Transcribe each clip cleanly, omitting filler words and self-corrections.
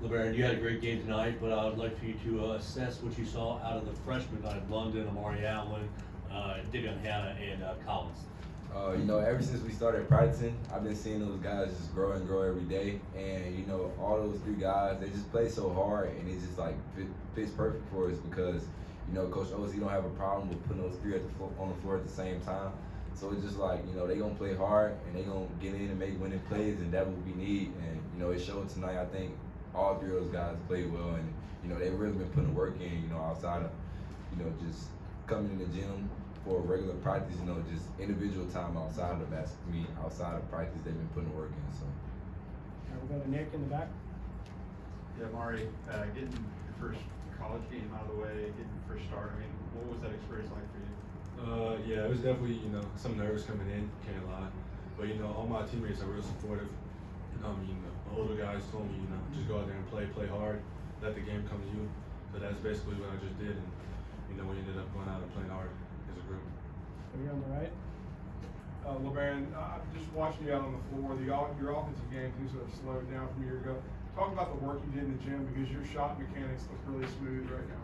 Labaron, you had a great game tonight, but I would like for you to assess what you saw out of the freshmen like London, Amari, Divion Hanna, and Collins. Ever since we started practicing, I've been seeing those guys just grow and grow every day. And, all those three guys, they just play so hard, and it just, fits perfect for us because, Coach Oz, don't have a problem with putting those three on the floor at the same time. So it's just they going to play hard, and they going to get in and make winning plays, and that's what we need. And, it showed tonight. I think all three of those guys played well, and, they've really been putting work in, outside of, just coming in the gym for regular practice, just individual time outside of outside of practice, they've been putting work in. So. All right, we'll go to Nick in the back. Yeah, Amari, getting your first college game out of the way, getting your first start. I mean, what was that experience like for you? Yeah, it was definitely some nerves coming in, can't lie. But all my teammates are real supportive. The older guys told me, just go out there and play hard, let the game come to you. So that's basically what I just did, and we ended up going out and playing hard as a group. Over here on the right. Labaron, just watching you out on the floor, your offensive game seems to have slowed down from a year ago. Talk about the work you did in the gym because your shot mechanics look really smooth right now.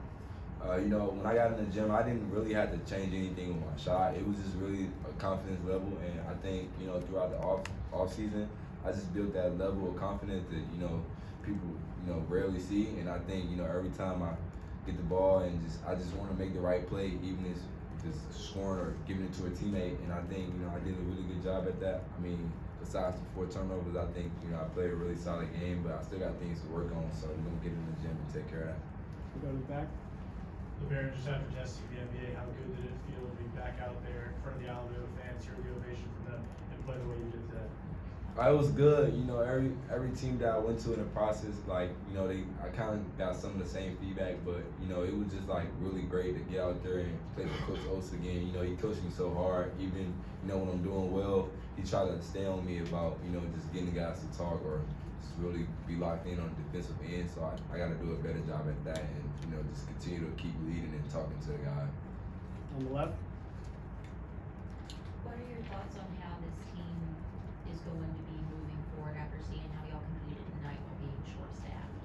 When I got in the gym, I didn't really have to change anything with my shot. It was just really a confidence level, and I think throughout the off season, I just built that level of confidence that people rarely see, and I think every time I get the ball and I just want to make the right play, even if it's scoring or giving it to a teammate, and I think I did a really good job at that. I mean, besides the 4 turnovers, I think I played a really solid game, but I still got things to work on, so we're gonna get in the gym and take care of that. We'll go to the back. Labaron, just after testing the NBA, how good did it feel to be back out there in front of the Alabama fans, hear the ovation from them, and play the way you did today? It was good. Every team that I went to in the process, I kind of got some of the same feedback, but it was just really great to get out there and play for Coach Oates again. He coached me so hard. Even when I'm doing well, he tried to stay on me about just getting the guys to talk or just really be locked in on the defensive end. So I got to do a better job at that, and just continue to keep leading and talking to the guy. On the left. What are your thoughts on how this team is going to be moving forward after seeing how y'all competed tonight while being short-staffed?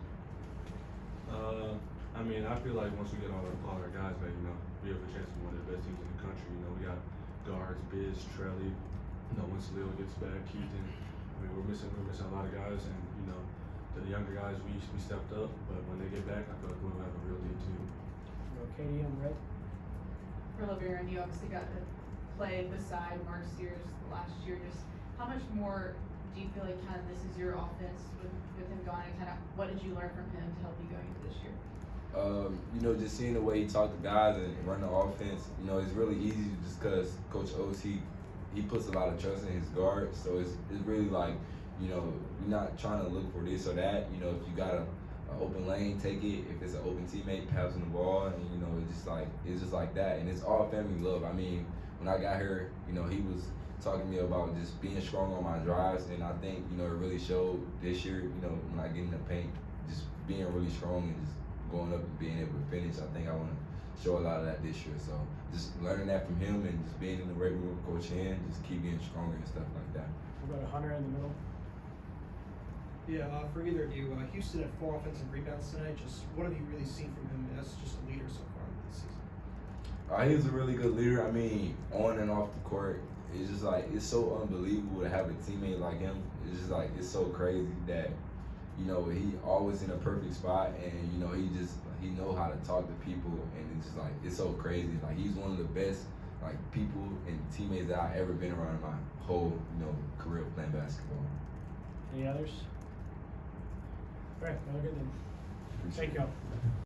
I feel like once we get all our guys back, we have a chance to be one of the best teams in the country. We got guards, Biz, Trelly, once Leo gets back, Keaton. We're missing a lot of guys, and the younger guys we stepped up, but when they get back, I feel like we'll have a real deep team. Katie on the right. For Labaron, you obviously got to play beside Mark Sears last year. Just how much more do you feel like kind of this is your offense with him gone, and kind of what did you learn from him to help you going into this year? Just seeing the way he talked to guys and run the offense, it's really easy just because Coach Oates, he puts a lot of trust in his guards. So it's really you're not trying to look for this or that. If you got an open lane, take it. If it's an open teammate, passing the ball, and it's just like that. And it's all family love. I mean, when I got here, he was talking to me about just being strong on my drives, and I think it really showed this year. When I get in the paint, just being really strong and just going up and being able to finish. I think I want to show a lot of that this year. So just learning that from him and just being in the weight room with Coach Hand, just keep getting stronger and stuff like that. We'll go to Hunter in the middle. Yeah, for either of you, Houston had 4 offensive rebounds tonight. Just what have you really seen from him as just a leader so far this season? He was a really good leader. I mean, on and off the court, it's just it's so unbelievable to have a teammate like him. It's just it's so crazy that he always in a perfect spot, and he know how to talk to people, and it's just it's so crazy. He's one of the best people and teammates that I've ever been around in my whole career playing basketball. Any others? All right, another good then. Thank you all.